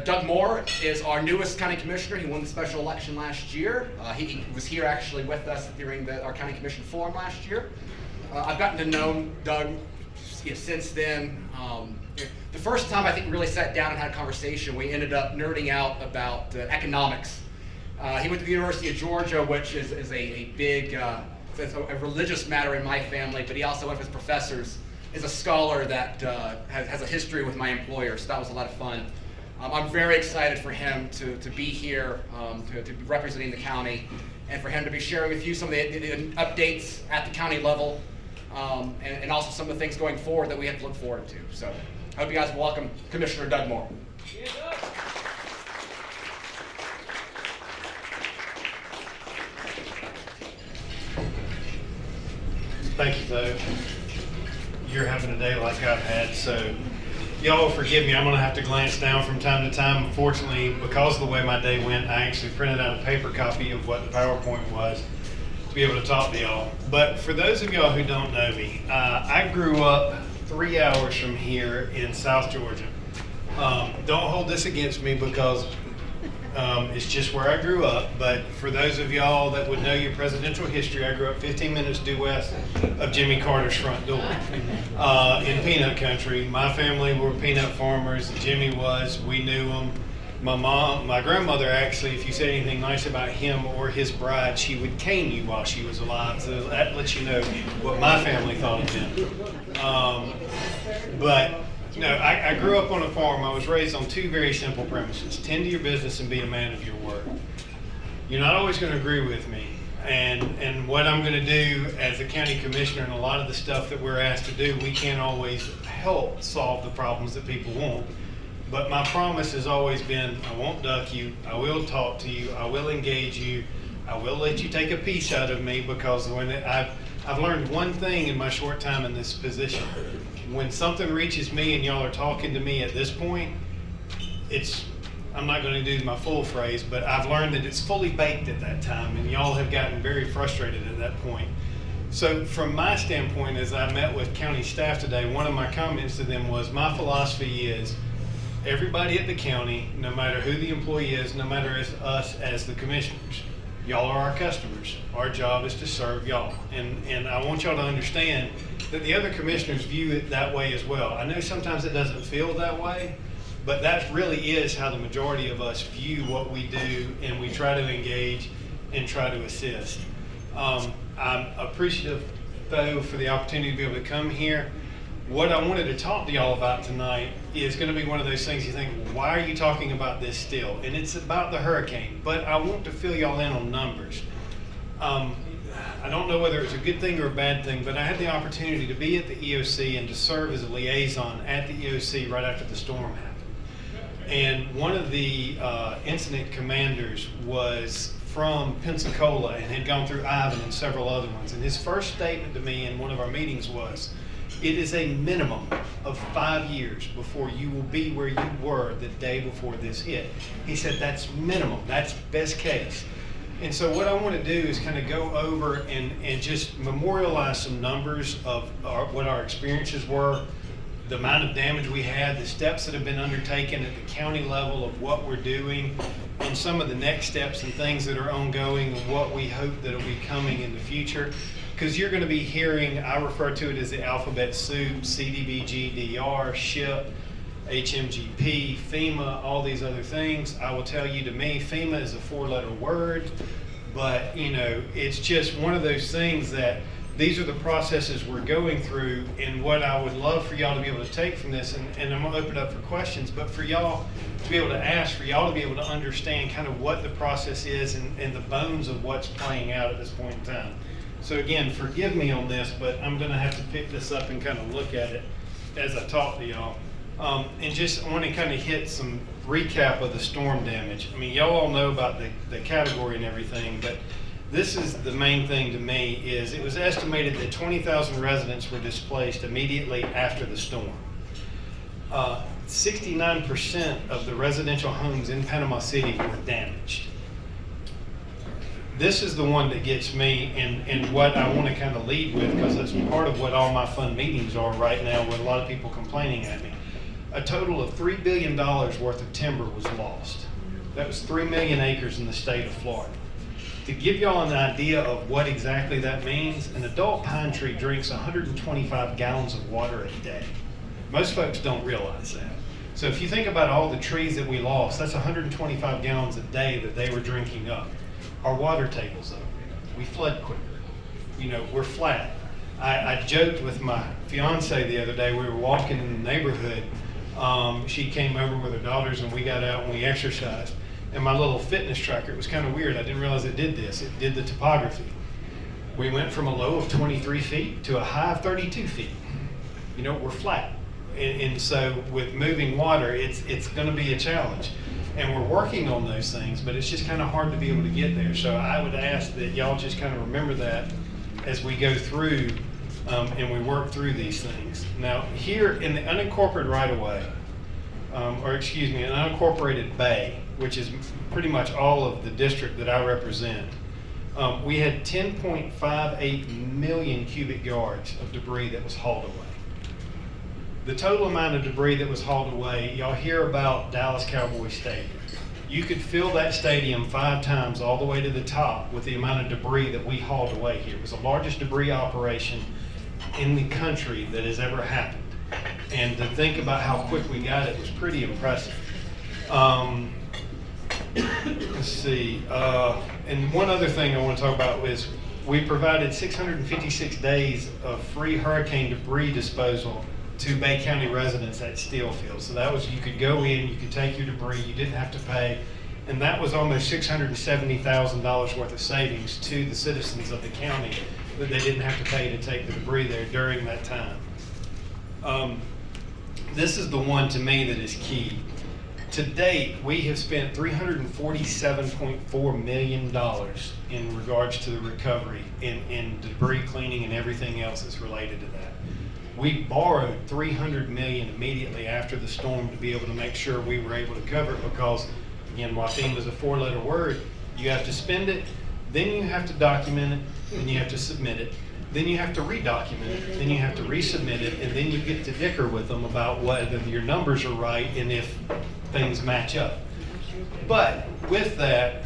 Doug Moore is our newest county commissioner. He won the special election last year. He was here actually with us during our county commission forum last year. I've gotten to know Doug since then. The first time I think we really sat down and had a conversation, we ended up nerding out about economics. He went to the University of Georgia, which is a big, it's a religious matter in my family, but he also, one of his professors, is a scholar that has a history with my employer, so that was a lot of fun. I'm very excited for him to be here, to be representing the county, and for him to be sharing with you some of the updates at the county level, and also some of the things going forward that we have to look forward to. So I hope you guys welcome Commissioner Doug Moore. Thank you, though. You're having a day like I've had, so y'all forgive me. I'm going to have to glance down from time to time. Unfortunately, because of the way my day went, I actually printed out a paper copy of what the PowerPoint was to be able to talk to y'all. But for those of y'all who don't know me, I grew up 3 hours from here in South Georgia. Don't hold this against me because it's just where I grew up, but for those of y'all that would know your presidential history, I grew up 15 minutes due west of Jimmy Carter's front door in peanut country. My family were peanut farmers. Jimmy was. We knew him. My grandmother actually, if you said anything nice about him or his bride, she would cane you while she was alive. So that lets you know what my family thought of him. But no, I grew up on a farm. I was raised on two very simple premises. Tend to your business and be a man of your word. You're not always going to agree with me. And what I'm going to do as a county commissioner and a lot of the stuff that we're asked to do, we can't always help solve the problems that people want. But my promise has always been, I won't duck you. I will talk to you. I will engage you. I will let you take a piece out of me, because when I've learned one thing in my short time in this position. When something reaches me and y'all are talking to me at this point, I'm not going to do my full phrase, but I've learned that it's fully baked at that time, and y'all have gotten very frustrated at that point. So from my standpoint, as I met with county staff today, one of my comments to them was, my philosophy is everybody at the county, no matter who the employee is, no matter us as the commissioners, y'all are our customers. Our job is to serve y'all. And I want y'all to understand that the other commissioners view it that way as well. I know sometimes it doesn't feel that way, but that really is how the majority of us view what we do, and we try to engage and try to assist. I'm appreciative, though, for the opportunity to be able to come here. What I wanted to talk to y'all about tonight is going to be one of those things you think, why are you talking about this still? And it's about the hurricane, but I want to fill y'all in on numbers. I don't know whether it's a good thing or a bad thing, but I had the opportunity to be at the EOC and to serve as a liaison at the EOC right after the storm happened. And one of the incident commanders was from Pensacola and had gone through Ivan and several other ones. And his first statement to me in one of our meetings was, it is a minimum of 5 years before you will be where you were the day before this hit. He said that's minimum, that's best case. And so what I want to do is kind of go over and just memorialize some numbers of what our experiences were, the amount of damage we had, the steps that have been undertaken at the county level of what we're doing, and some of the next steps and things that are ongoing and what we hope that will be coming in the future. Because you're going to be hearing, I refer to it as the alphabet soup, CDBG, DR, SHIP, HMGP, FEMA, all these other things. I will tell you, to me, FEMA is a 4-letter word, but it's just one of those things that these are the processes we're going through, and what I would love for y'all to be able to take from this, and I'm going to open it up for questions, but for y'all to be able to ask, for y'all to be able to understand kind of what the process is and the bones of what's playing out at this point in time. So again, forgive me on this, but I'm going to have to pick this up and kind of look at it as I talk to y'all. And just want to kind of hit some recap of the storm damage. I mean, y'all all know about the category and everything, but this is the main thing to me, is it was estimated that 20,000 residents were displaced immediately after the storm. 69% of the residential homes in Panama City were damaged. This is the one that gets me, and what I want to kind of lead with, because that's part of what all my fun meetings are right now with a lot of people complaining at me. a total of $3 billion worth of timber was lost. That was 3 million acres in the state of Florida. To give y'all an idea of what exactly that means, an adult pine tree drinks 125 gallons of water a day. Most folks don't realize that. So if you think about all the trees that we lost, that's 125 gallons a day that they were drinking up. Our water table's up. We flood quicker. You know, we're flat. I joked with my fiance the other day. We were walking in the neighborhood. She came over with her daughters and we got out and we exercised. And my little fitness tracker, it was kind of weird. I didn't realize it did this. It did the topography. We went from a low of 23 feet to a high of 32 feet. You know, we're flat. And so with moving water, it's going to be a challenge. And we're working on those things, but it's just kind of hard to be able to get there. So I would ask that y'all just kind of remember that as we go through and we work through these things. Now, here in the unincorporated right-of-way, an unincorporated bay, which is pretty much all of the district that I represent, we had 10.58 million cubic yards of debris that was hauled away. The total amount of debris that was hauled away, y'all hear about Dallas Cowboys Stadium. You could fill that stadium 5 times all the way to the top with the amount of debris that we hauled away here. It was the largest debris operation in the country that has ever happened. And to think about how quick we got it was pretty impressive. Let's see. And one other thing I want to talk about is we provided 656 days of free hurricane debris disposal to Bay County residents at Steelfield. So that was, you could go in, you could take your debris, you didn't have to pay, and that was almost $670,000 worth of savings to the citizens of the county that they didn't have to pay to take the debris there during that time. This is the one to me that is key. To date, we have spent $347.4 million in regards to the recovery in debris cleaning and everything else that's related to that. We borrowed $300 million immediately after the storm to be able to make sure we were able to cover it because, again, while FEMA is a 4-letter word, you have to spend it, then you have to document it, then you have to submit it, then you have to redocument it, then you have to resubmit it, and then you get to dicker with them about whether your numbers are right and if things match up. But with that,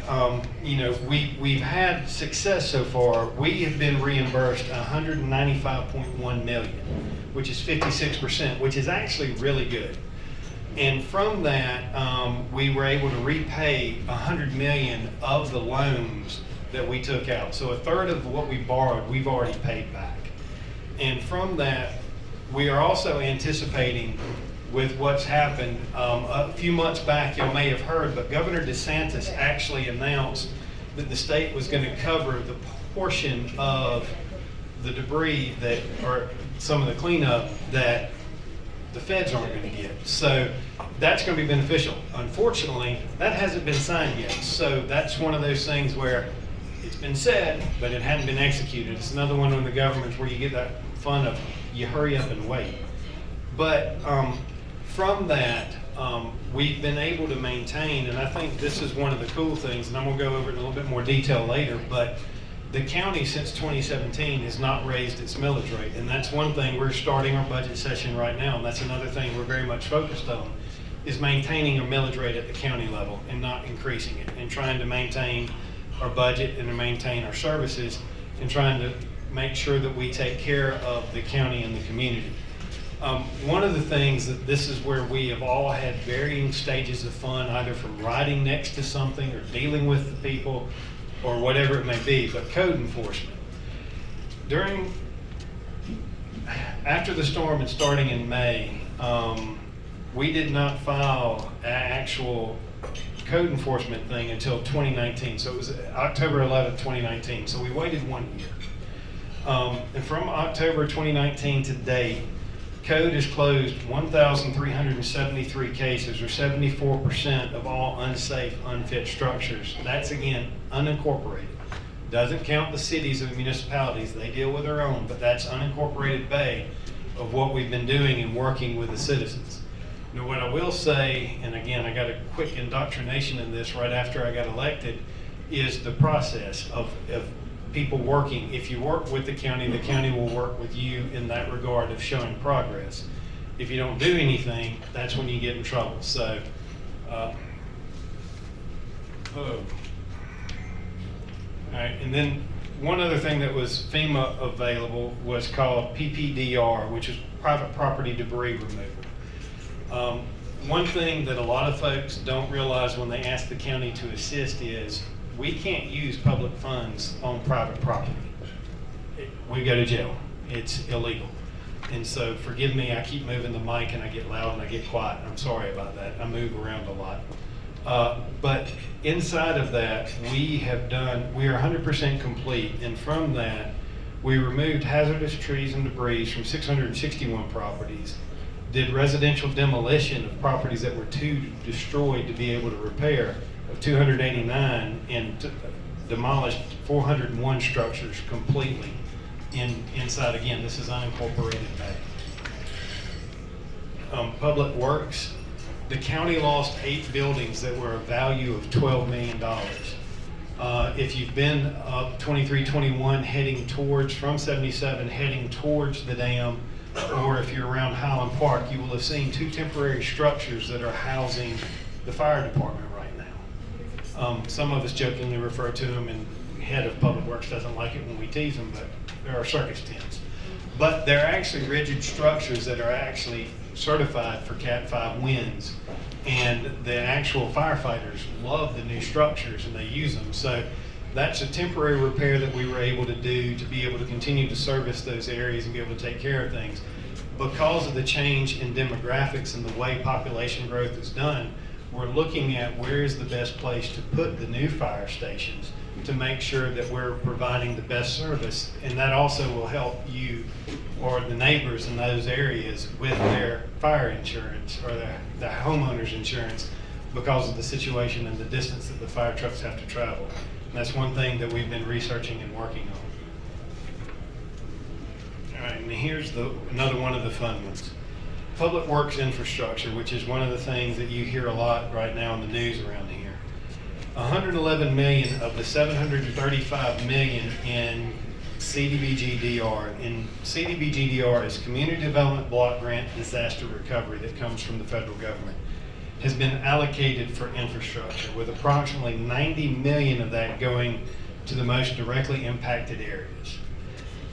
you know, we've had success so far. We have been reimbursed $195.1 million, which is 56%, which is actually really good. And from that, we were able to repay $100 million of the loans that we took out. So a third of what we borrowed, we've already paid back. And from that, we are also anticipating with what's happened. A few months back, y'all may have heard, but Governor DeSantis actually announced that the state was going to cover the portion of the debris that, or some of the cleanup that the feds aren't going to get. So that's going to be beneficial. Unfortunately, that hasn't been signed yet. So that's one of those things where it's been said, but it hadn't been executed. It's another one in the government where you get that fun of you hurry up and wait. But from that, we've been able to maintain, and I think this is one of the cool things, and I'm going to go over it in a little bit more detail later, but the county since 2017 has not raised its millage rate, and that's one thing. We're starting our budget session right now, and that's another thing we're very much focused on, is maintaining a millage rate at the county level and not increasing it, and trying to maintain our budget and to maintain our services and trying to make sure that we take care of the county and the community. One of the things that this is where we have all had varying stages of fun, either from riding next to something or dealing with the people or whatever it may be, but code enforcement. After the storm and starting in May, we did not file an actual code enforcement thing until 2019. So it was October 11th, 2019. So we waited 1 year. And from October 2019 to date, code has closed 1,373 cases, or 74% of all unsafe, unfit structures. That's, again, unincorporated. Doesn't count the cities and municipalities. They deal with their own, but that's unincorporated bay of what we've been doing and working with the citizens. Now, what I will say, and again, I got a quick indoctrination in this right after I got elected, is the process of people working. If you work with the county will work with you in that regard of showing progress. If you don't do anything, that's when you get in trouble. So, all right, and then one other thing that was FEMA available was called PPDR, which is private property debris removal. One thing that a lot of folks don't realize when they ask the county to assist is we can't use public funds on private property. We go to jail. It's illegal. And so forgive me, I keep moving the mic and I get loud and I get quiet. I'm sorry about that. I move around a lot. But inside of that, we are 100% complete. And from that, we removed hazardous trees and debris from 661 properties, did residential demolition of properties that were too destroyed to be able to repair of 289, and demolished 401 structures completely inside. Again, this is unincorporated Bay. Public Works, the county lost 8 buildings that were a value of $12 million. If you've been up 2321 heading towards, from 77 heading towards the dam, or if you're around Highland Park, you will have seen 2 temporary structures that are housing the fire department right now. Some of us jokingly refer to them, and head of Public Works doesn't like it when we tease them, but there are circus tents. But they're actually rigid structures that are actually certified for Cat 5 winds, and the actual firefighters love the new structures and they use them. So that's a temporary repair that we were able to do to be able to continue to service those areas and be able to take care of things. Because of the change in demographics and the way population growth is done, we're looking at where is the best place to put the new fire stations to make sure that we're providing the best service. And that also will help you or the neighbors in those areas with their fire insurance or their homeowner's insurance, because of the situation and the distance that the fire trucks have to travel. And that's one thing that we've been researching and working on. All right, and here's another one of the fun ones. Public Works infrastructure, which is one of the things that you hear a lot right now in the news around here. 111 million of the 735 million in CDBG-DR. And CDBG-DR is Community Development Block Grant Disaster Recovery that comes from the federal government, has been allocated for infrastructure, with approximately 90 million of that going to the most directly impacted areas.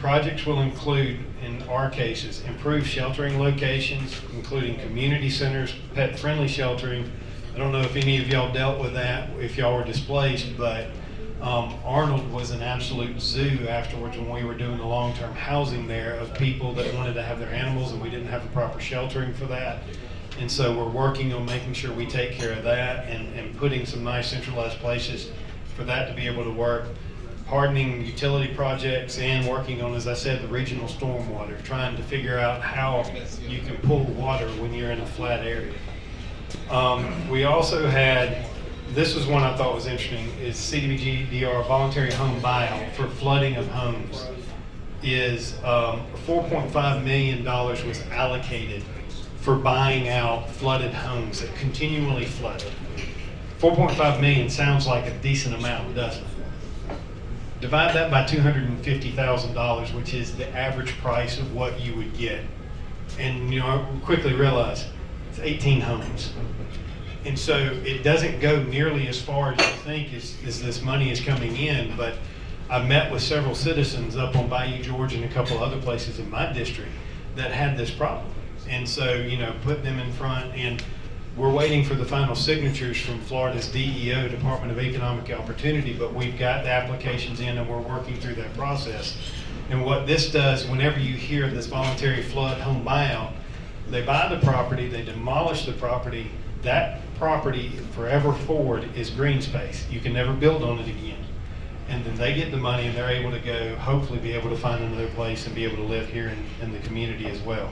Projects will include, in our cases, improved sheltering locations, including community centers, pet-friendly sheltering. I don't know if any of y'all dealt with that, if y'all were displaced, but Arnold was an absolute zoo afterwards when we were doing the long-term housing there of people that wanted to have their animals, and we didn't have the proper sheltering for that. And so we're working on making sure we take care of that and putting some nice centralized places for that to be able to work. Hardening utility projects and working on, as I said, the regional stormwater, trying to figure out how you can pull water when you're in a flat area. We also had, this was one I thought was interesting, is CDBG-DR voluntary home buyout for flooding of homes. Is $4.5 million was allocated for buying out flooded homes that continually flooded. 4.5 million sounds like a decent amount, doesn't it? Divide that by $250,000, which is the average price of what you would get. And I quickly realize it's 18 homes. And so it doesn't go nearly as far as you think as this money is coming in, but I met with several citizens up on Bayou George and a couple other places in my district that had this problem. And so, put them in front, and we're waiting for the final signatures from Florida's DEO, Department of Economic Opportunity, but we've got the applications in and we're working through that process. And what this does, whenever you hear this voluntary flood home buyout, they buy the property, they demolish the property. That property forever forward is green space. You can never build on it again. And then they get the money and they're able to go, hopefully be able to find another place and be able to live here in the community as well.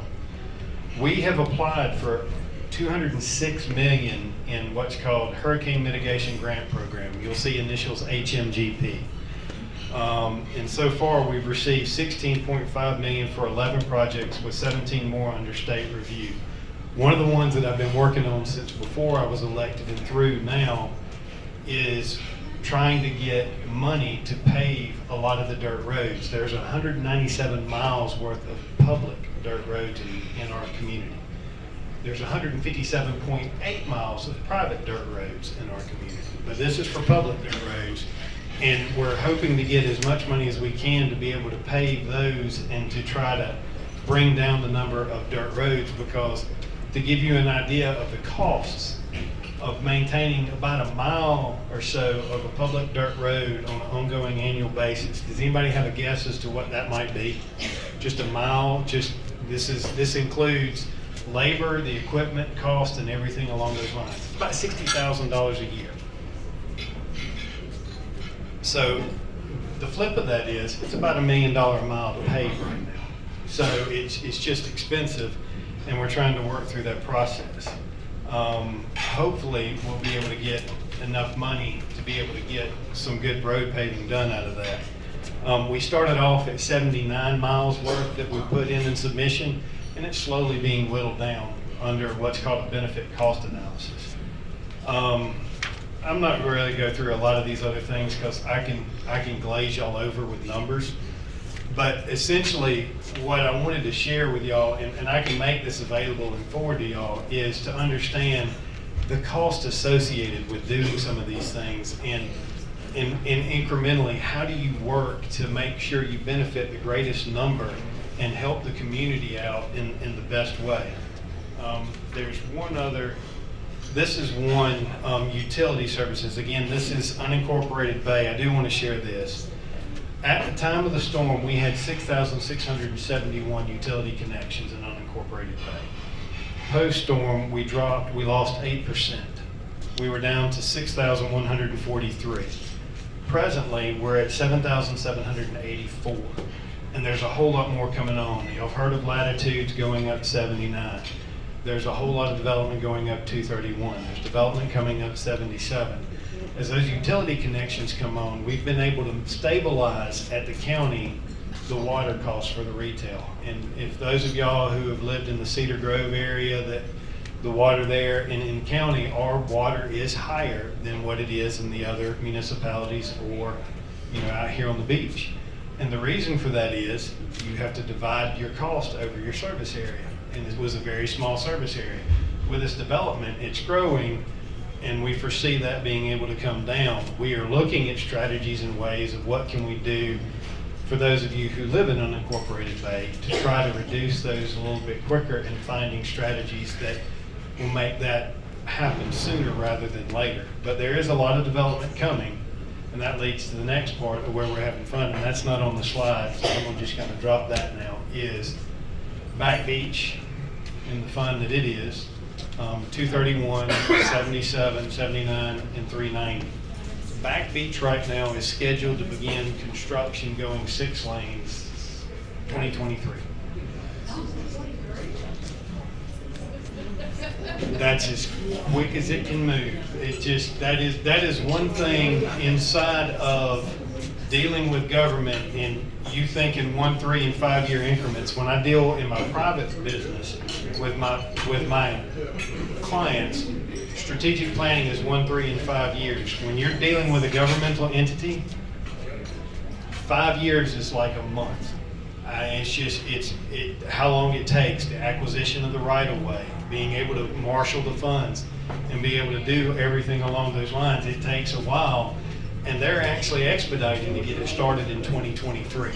We have applied for $206 million in what's called Hurricane Mitigation Grant Program. You'll see initials HMGP. And so far we've received $16.5 million for 11 projects, with 17 more under state review. One of the ones that I've been working on since before I was elected and through now is trying to get money to pave a lot of the dirt roads. There's 197 miles worth of public dirt roads in our community. There's 157.8 miles of private dirt roads in our community, but this is for public dirt roads. And we're hoping to get as much money as we can to be able to pave those and to try to bring down the number of dirt roads, because to give you an idea of the costs of maintaining about a mile or so of a public dirt road on an ongoing annual basis. Does anybody have a guess as to what that might be? Just a mile, this includes labor, the equipment cost, and everything along those lines. It's about $60,000 a year. So the flip of that is it's about $1 million a mile to pave right now. So it's just expensive, and we're trying to work through that process. Hopefully we'll be able to get enough money to be able to get some good road paving done out of that. We started off at 79 miles worth that we put in submission, and it's slowly being whittled down under what's called a benefit cost analysis. I'm not really go through a lot of these other things because I can glaze y'all over with numbers. But essentially, what I wanted to share with y'all, and I can make this available and forward to y'all, is to understand the cost associated with doing some of these things, and incrementally, how do you work to make sure you benefit the greatest number and help the community out in the best way. There's one other, this is one, utility services. Again, this is unincorporated Bay. I do want to share this. At the time of the storm, we had 6,671 utility connections in unincorporated Bay. Post-storm, we lost 8%. We were down to 6,143. Presently, we're at 7,784. And there's a whole lot more coming on. You've heard of Latitudes going up 79. There's a whole lot of development going up 231. There's development coming up 77. As those utility connections come on, we've been able to stabilize at the county the water costs for the retail. And if those of y'all who have lived in the Cedar Grove area, that the water there in county, our water is higher than what it is in the other municipalities or out here on the beach. And the reason for that is you have to divide your cost over your service area. And it was a very small service area. With this development, it's growing, and we foresee that being able to come down. We are looking at strategies and ways of what can we do for those of you who live in unincorporated Bay to try to reduce those a little bit quicker, and finding strategies that will make that happen sooner rather than later. But there is a lot of development coming, and that leads to the next part of where we're having fun, and that's not on the slide, so I'm gonna just kind of drop that now, is Back Beach and the fun that it is. 231, 77, 79, and 390. Back Beach right now is scheduled to begin construction going 6 lanes 2023. That's as quick as it can move. It just, that is one thing inside of dealing with government, and you think in 1, 3, and 5 year increments. When I deal in my private business with my clients, strategic planning is 1, 3, and 5 years. When you're dealing with a governmental entity, 5 years is like a month. It's how long it takes, the acquisition of the right of way, being able to marshal the funds, and be able to do everything along those lines. It takes a while, and they're actually expediting to get it started in 2023.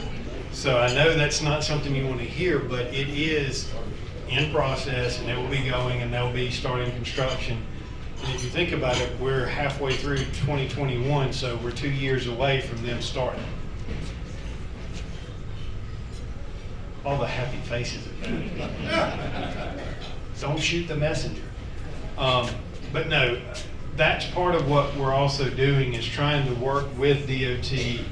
So I know that's not something you want to hear, but it is in process, and it will be going, and they'll be starting construction. And if you think about it, we're halfway through 2021, so we're 2 years away from them starting. All the happy faces at that. Don't shoot the messenger. But no, that's part of what we're also doing, is trying to work with DOT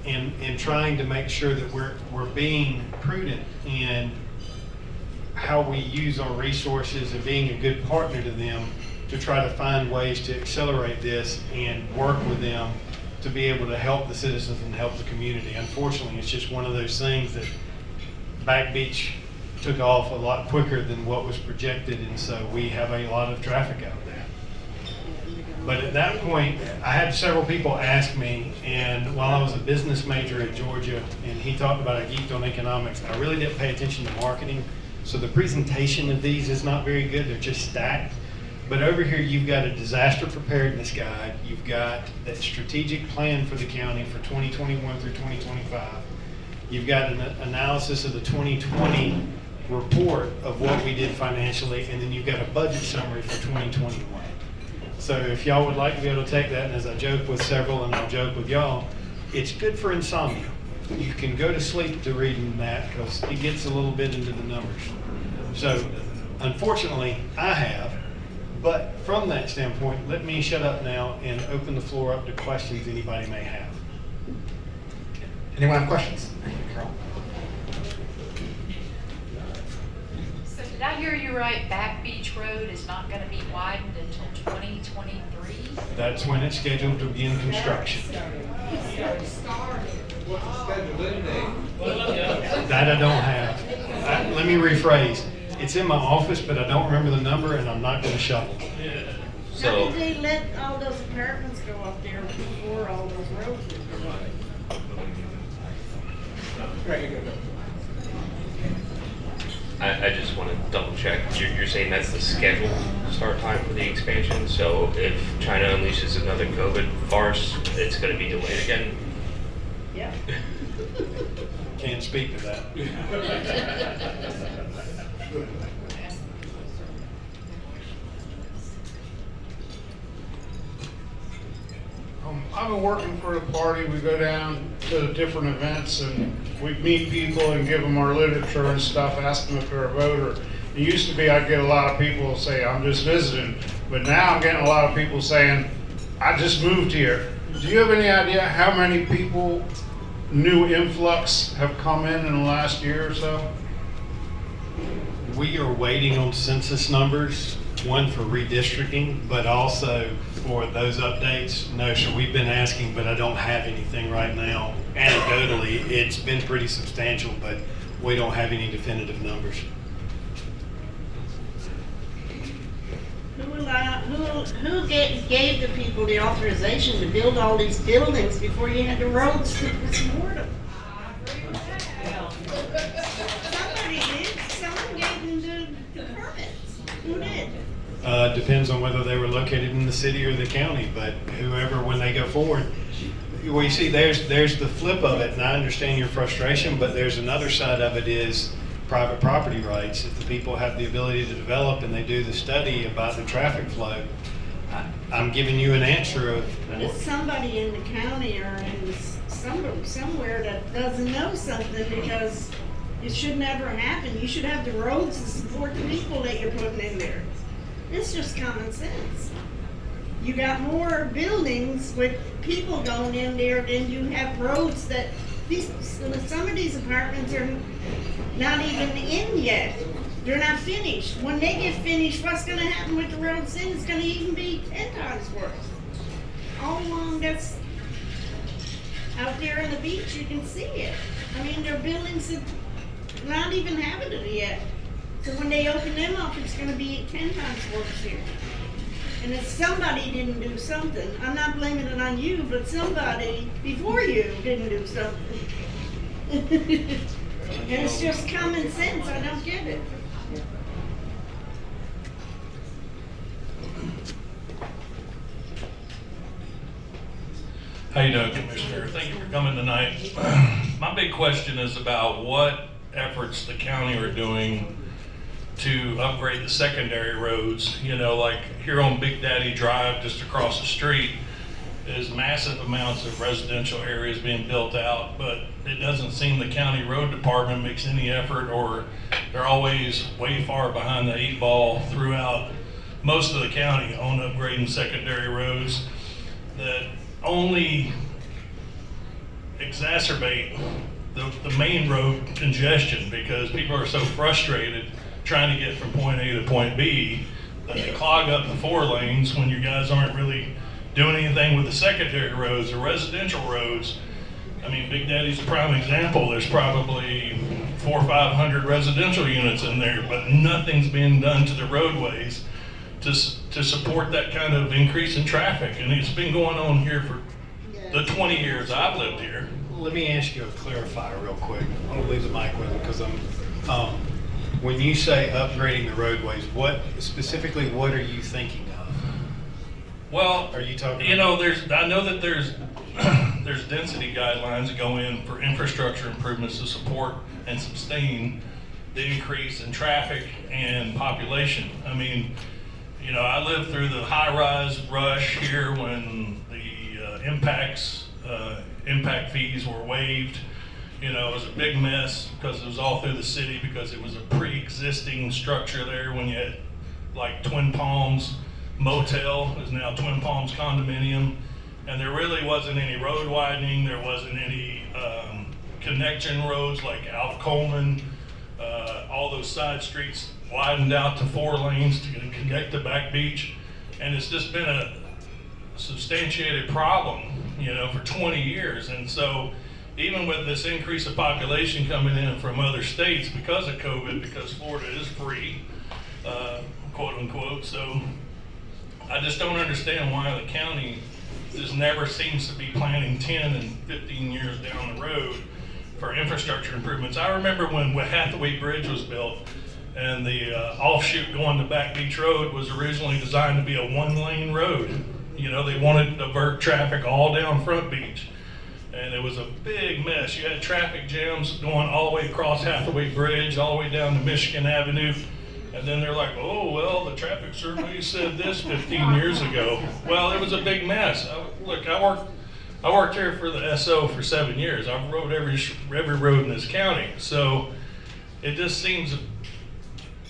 and trying to make sure that we're being prudent in how we use our resources, and being a good partner to them to try to find ways to accelerate this and work with them to be able to help the citizens and help the community. Unfortunately, it's just one of those things that Back Beach took off a lot quicker than what was projected, and so we have a lot of traffic out there. But at that point, I had several people ask me, and while I was a business major at Georgia, and he talked about I geeked on economics, I really didn't pay attention to marketing, So the presentation of these is not very good, they're just stacked. But over here, you've got a disaster preparedness guide, you've got a strategic plan for the county for 2021 through 2025. You've got an analysis of the 2020 report of what we did financially, and then you've got a budget summary for 2021. So if y'all would like to be able to take that, and as I joke with several and I'll joke with y'all, it's good for insomnia. You can go to sleep to reading that because it gets a little bit into the numbers. So unfortunately, I have, but from that standpoint, let me shut up now and open the floor up to questions anybody may have. Anyone have questions? Thank you, Carol. So did I hear you right, Back Beach Road is not gonna be widened until 2023? That's when it's scheduled to begin construction. What's the scheduled end date? That I don't have. Let me rephrase. It's in my office, but I don't remember the number, and I'm not going to shuffle. How did they let all those apartments go up there before all those roads were built? I just want to double check. You're saying that's the scheduled start time for the expansion? So if China unleashes another COVID farce, it's going to be delayed again? Yeah. Can't speak to that. I've been working for the party. We go down to different events and we meet people and give them our literature and stuff, ask them if they're a voter. It used to be I'd get a lot of people say, I'm just visiting, but now I'm getting a lot of people saying, I just moved here. Do you have any idea how many people, new influx, have come in the last year or so? We are waiting on census numbers, one for redistricting, but also for those updates. No, so we've been asking, but I don't have anything right now. Anecdotally, it's been pretty substantial, but we don't have any definitive numbers. Who gave the people the authorization to build all these buildings before you had the roads to support them? Somebody did. Someone gave them the permits. Who did? Depends on whether they were located in the city or the county, but whoever, when they go forward, well, you see, there's the flip of it, and I understand your frustration, but there's another side of it is private property rights. If the people have the ability to develop and they do the study about the traffic flow, I'm giving you an answer of. But it's somebody in the county or in somewhere that doesn't know something, because it should never happen. You should have the roads to support the people that you're putting in there. It's just common sense. You got more buildings with people going in there than you have roads that some of these apartments are not even in yet. They're not finished. When they get finished, what's gonna happen with the roads then? It's gonna even be 10 times worse. All along that's out there on the beach, you can see it. I mean, they're buildings that not even habited yet. So when they open them up, it's gonna be 10 times worse here. And if somebody didn't do something, I'm not blaming it on you, but somebody before you didn't do something. And it's just common sense, I don't get it. How you doing, Commissioner? Thank you for coming tonight. My big question is about what efforts the county are doing to upgrade the secondary roads. You know, like here on Big Daddy Drive, just across the street, is massive amounts of residential areas being built out, but it doesn't seem the county road department makes any effort, or they're always way far behind the 8 ball throughout most of the county on upgrading secondary roads that only exacerbate the main road congestion, because people are so frustrated trying to get from point A to point B that they clog up the 4 lanes when you guys aren't really doing anything with the secondary roads or residential roads. I mean, Big Daddy's a prime example. There's probably 400 or 500 residential units in there, but nothing's being done to the roadways to support that kind of increase in traffic. And it's been going on here for the 20 years I've lived here. Let me ask you a clarifier real quick. I'm gonna leave the mic with it because When you say upgrading the roadways, what specifically, what are you thinking of? Well, Are you talking you know, about- I know that there's density guidelines that go in for infrastructure improvements to support and sustain the increase in traffic and population. I mean, you know, I lived through the high-rise rush here when the impact fees were waived. You know, it was a big mess because it was all through the city because it was a pre-existing structure there when you had like Twin Palms Motel is now Twin Palms Condominium. And there really wasn't any road widening. There wasn't any connection roads like Alf Coleman. All those side streets widened out to 4 lanes to connect to Back Beach. And it's just been a substantiated problem, you know, for 20 years. And so even with this increase of population coming in from other states because of COVID, because Florida is free, quote unquote, so I just don't understand why the county just never seems to be planning 10 and 15 years down the road for infrastructure improvements. I remember when Hathaway Bridge was built and the offshoot going to Back Beach Road was originally designed to be a 1-lane road. You know, they wanted to divert traffic all down Front Beach. And it was a big mess. You had traffic jams going all the way across Hathaway Bridge, all the way down to Michigan Avenue. And then they're like, oh, well, the traffic survey said this 15 years ago. Well, it was a big mess. Look, I worked here for the SO for 7 years. I've rode every road in this county. So it just seems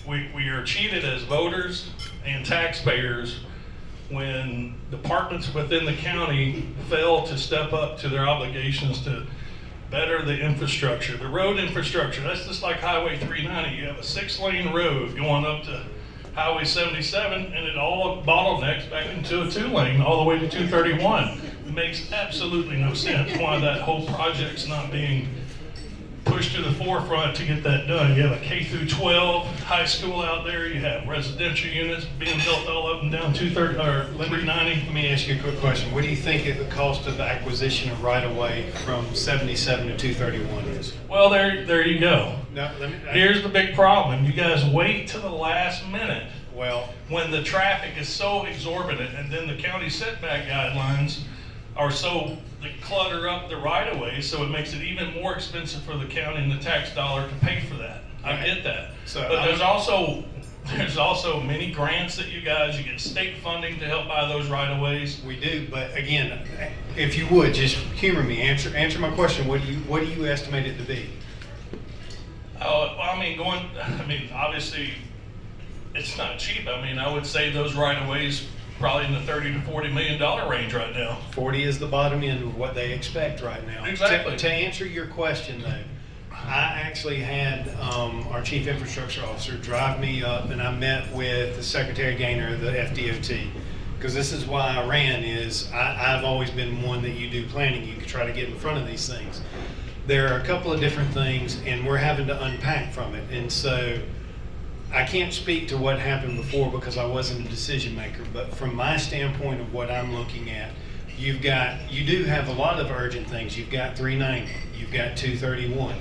we are cheated as voters and taxpayers when departments within the county fail to step up to their obligations to better the infrastructure, the road infrastructure. That's just like Highway 390. You have a 6-lane road going up to Highway 77 and it all bottlenecks back into a 2-lane all the way to 231. It makes absolutely no sense why that whole project's not being pushed to the forefront to get that done. You have a K through 12 high school out there. You have residential units being built all up and down 390. Let me ask you a quick question. What do you think the cost of the acquisition of right-of-way from 77 to 231 is? Well, there you go. No, Here's the big problem. You guys wait to the last minute well, when the traffic is so exorbitant and then the county setback guidelines are so they clutter up the right-of-way, so it makes it even more expensive for the county and the tax dollar to pay for that. I get that. So But there's also many grants that you get state funding to help buy those right-of-ways. we do, but again, if you would, just humor me. Answer my question. What do you estimate it to be? Oh, well, I mean, obviously, it's not cheap. I mean, I would say those right-of-ways probably in the $30 to $40 million range right now. 40 is the bottom end of what they expect right now. Exactly. To answer your question, though, I actually had our chief infrastructure officer drive me up, and I met with the Secretary Gaynor of the FDOT. Because this is why I ran, I've always been one that you do planning. You can try to get in front of these things. There are a couple of different things, and we're having to unpack from it. And so I can't speak to what happened before because I wasn't a decision maker, but from my standpoint of what I'm looking at, you do have a lot of urgent things. You've got 390, you've got 231,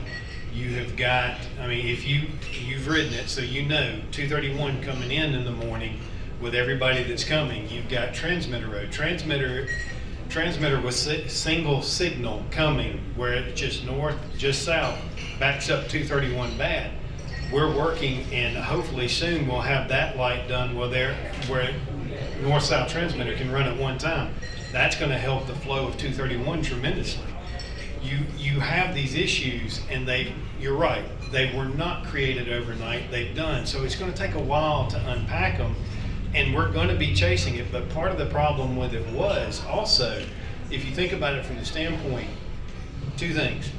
you have got, I mean, if you've ridden it, so you know 231 coming in the morning with everybody that's coming. You've got Transmitter Road. Transmitter was single signal coming where it just north, just south, backs up 231 bad. We're working, and hopefully soon we'll have that light done where north-south transmitter can run at one time. That's going to help the flow of 231 tremendously. You have these issues, and you're right, they were not created overnight. They've done, so it's going to take a while to unpack them, and we're going to be chasing it. But part of the problem with it was also, if you think about it from the standpoint, 2 things.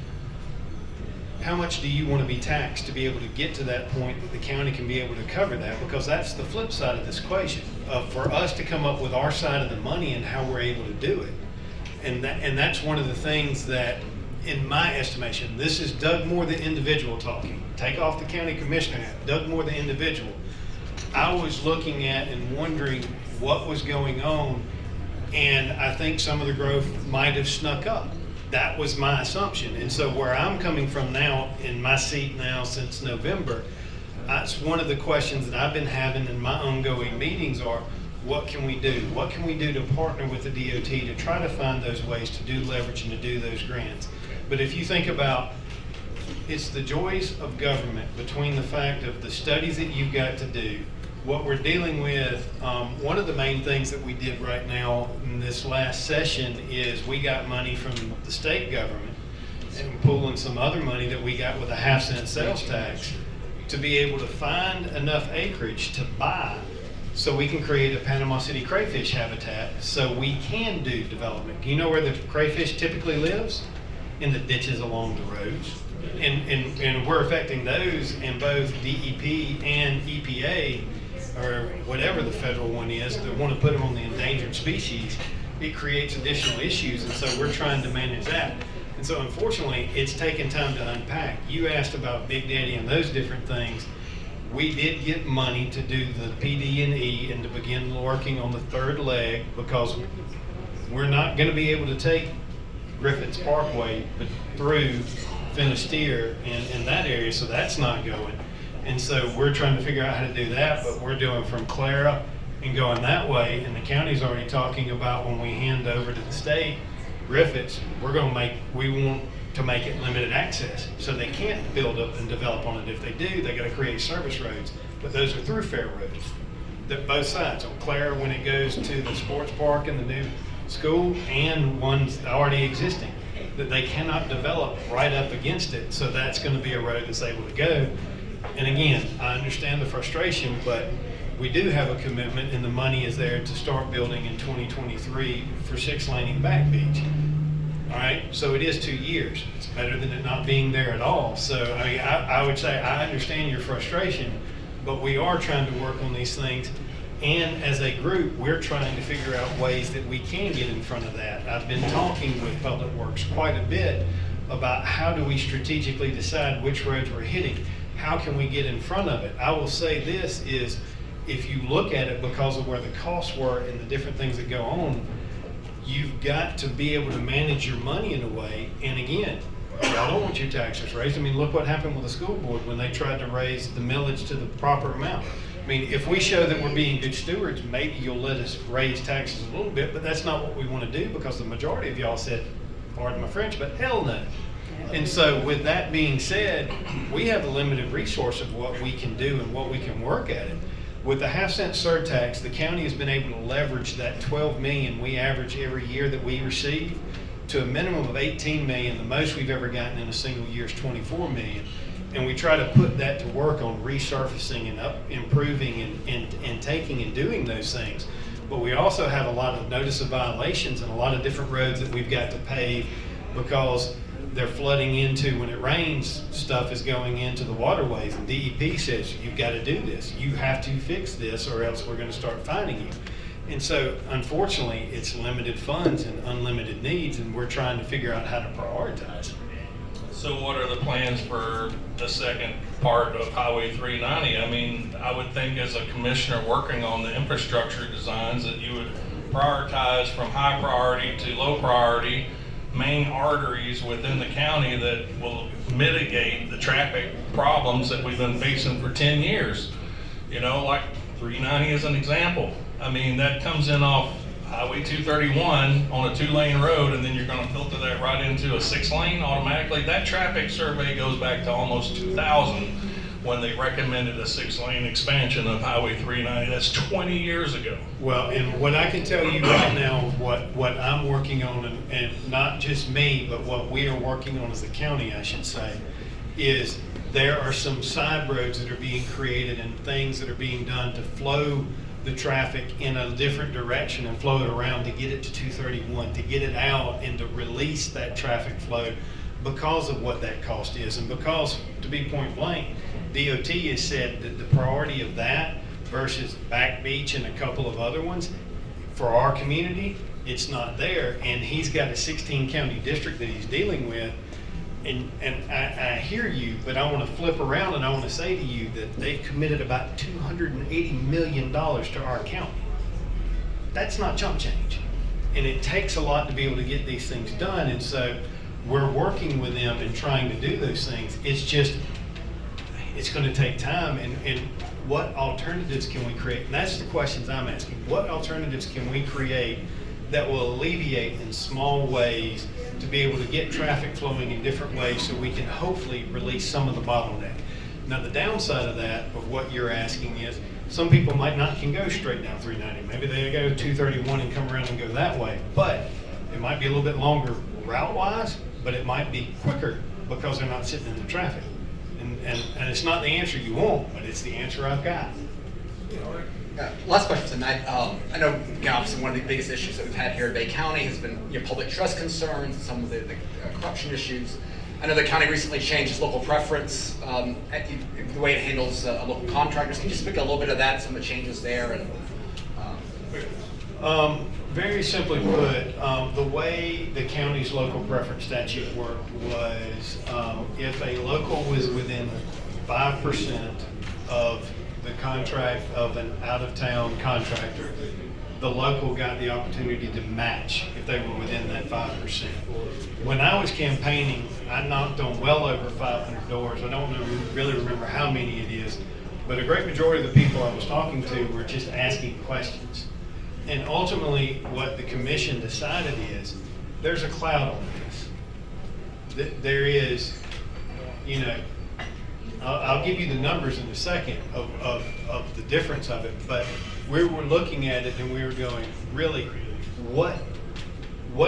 How much do you want to be taxed to be able to get to that point that the county can be able to cover that? Because that's the flip side of this equation, for us to come up with our side of the money and how we're able to do it. And that's one of the things that, in my estimation, this is Doug Moore, the individual talking. Take off the county commissioner hat, Doug Moore, the individual. I was looking at and wondering what was going on, and I think some of the growth might have snuck up. That was my assumption. And so where I'm coming from now, in my seat now since November, That's one of the questions that I've been having in my ongoing meetings are, what can we do? What can we do to partner with the DOT to try to find those ways to do leverage and to do those grants? But if you think about, it's the joys of government between the fact of the studies that you've got to do, what we're dealing with. One of the main things that we did right now in this last session is we got money from the state government and pulling some other money that we got with a 1/2-cent sales tax to be able to find enough acreage to buy so we can create a Panama City crayfish habitat so we can do development. You know where the crayfish typically lives? In the ditches along the roads. And we're affecting those in both DEP and EPA, or whatever the federal one is, that want to put them on the endangered species. It creates additional issues, and so we're trying to manage that. And so unfortunately, it's taken time to unpack. You asked about Big Daddy and those different things. We did get money to do the PD&E and to begin working on the third leg, because we're not going to be able to take Griffiths Parkway but through Finisterre in that area, so that's not going. And so we're trying to figure out how to do that, but we're doing from Clara and going that way, and the county's already talking about when we hand over to the state, Griffiths, we want to make it limited access, so they can't build up and develop on it. If they do, they got to create service roads, but those are thoroughfare roads. That both sides, on Clara when it goes to the sports park and the new school, and one's already existing, that they cannot develop right up against it, so that's going to be a road that's able to go. And again, I understand the frustration, but we do have a commitment, and the money is there to start building in 2023 for 6-laning Back Beach. All right, so it is 2 years. It's better than it not being there at all. So I mean, I would say I understand your frustration, but we are trying to work on these things. And as a group, we're trying to figure out ways that we can get in front of that. I've been talking with Public Works quite a bit about how do we strategically decide which roads we're hitting. How can we get in front of it? I will say this is, if you look at it because of where the costs were and the different things that go on, you've got to be able to manage your money in a way. And again, y'all don't want your taxes raised. I mean, look what happened with the school board when they tried to raise the millage to the proper amount. I mean, if we show that we're being good stewards, maybe you'll let us raise taxes a little bit, but that's not what we want to do, because the majority of y'all said, pardon my French, but hell no. And so with that being said, we have a limited resource of what we can do and what we can work at it. With the 1/2-cent surtax, the county has been able to leverage that 12 million we average every year that we receive to a minimum of 18 million. The most we've ever gotten in a single year is 24 million. And we try to put that to work on resurfacing and improving and taking and doing those things. But we also have a lot of notice of violations and a lot of different roads that we've got to pave because they're flooding into, when it rains, stuff is going into the waterways, and DEP says, you've got to do this. You have to fix this or else we're going to start fining you. And so, unfortunately, it's limited funds and unlimited needs, and we're trying to figure out how to prioritize. So what are the plans for the second part of Highway 390? I mean, I would think as a commissioner working on the infrastructure designs that you would prioritize from high priority to low priority main arteries within the county that will mitigate the traffic problems that we've been facing for 10 years. You know, like 390 is an example. I mean, that comes in off Highway 231 on a 2-lane road, and then you're going to filter that right into a 6-lane automatically. That traffic survey goes back to almost 2000 when they recommended a 6-lane expansion of Highway 390. That's 20 years ago. Well, and what I can tell you right now, what I'm working on, and not just me, but what we are working on as a county, I should say, is there are some side roads that are being created and things that are being done to flow the traffic in a different direction and flow it around to get it to 231, to get it out and to release that traffic flow because of what that cost is. And because, to be point blank, DOT has said that the priority of that versus Back Beach and a couple of other ones, for our community, it's not there. And he's got a 16-county district that he's dealing with. And I hear you, but I want to flip around and I want to say to you that they've committed about $280 million to our county. That's not chump change. And it takes a lot to be able to get these things done. And so we're working with them and trying to do those things. It's just it's gonna take time, and what alternatives can we create? And that's the questions I'm asking. What alternatives can we create that will alleviate in small ways to be able to get traffic flowing in different ways so we can hopefully release some of the bottleneck? Now, the downside of that, of what you're asking is, some people might not can go straight down 390. Maybe they go 231 and come around and go that way. But it might be a little bit longer route-wise, but it might be quicker because they're not sitting in the traffic. And it's not the answer you want, but it's the answer I've got. Last question tonight. I know, obviously, one of the biggest issues that we've had here in Bay County has been public trust concerns, some of the corruption issues. I know the county recently changed its local preference, the way it handles local contractors. Can you just speak a little bit of that, some of the changes there? And Very simply put, the way the county's local preference statute worked was if a local was within 5% of the contract of an out-of-town contractor, the local got the opportunity to match if they were within that 5%. When I was campaigning, I knocked on well over 500 doors. I don't really remember how many it is, but a great majority of the people I was talking to were just asking questions. And ultimately, what the commission decided is, there's a cloud on this. There is, I'll give you the numbers in a second of the difference of it, but we were looking at it and we were going, really, what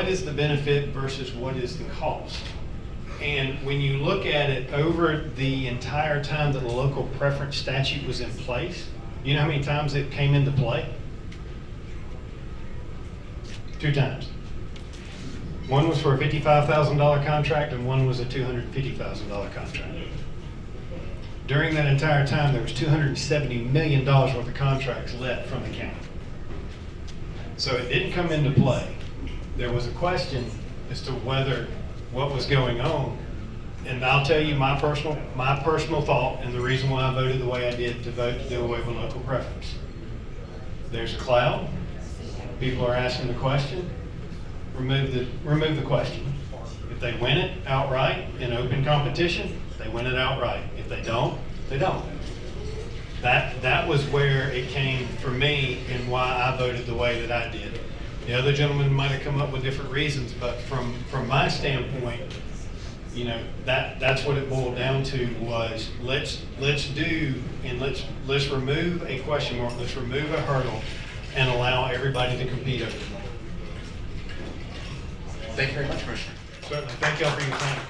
is the benefit versus what is the cost? And when you look at it over the entire time that the local preference statute was in place, you know how many times it came into play? 2 times. One was for a $55,000 contract and one was a $250,000 contract. During that entire time, there was $270 million worth of contracts let from the county. So it didn't come into play. There was a question as to what was going on. And I'll tell you my personal thought and the reason why I voted the way I did to vote to do away with local preference. There's a cloud. People are asking the question. Remove the question. If they win it outright in open competition, they win it outright. If they don't, they don't. That was where it came for me and why I voted the way that I did. The other gentlemen might have come up with different reasons, but from my standpoint, that's what it boiled down to was let's remove a question mark, let's remove a hurdle, and allow everybody to compete over it. Thank you very much, Commissioner. Certainly. Thank y'all for your time.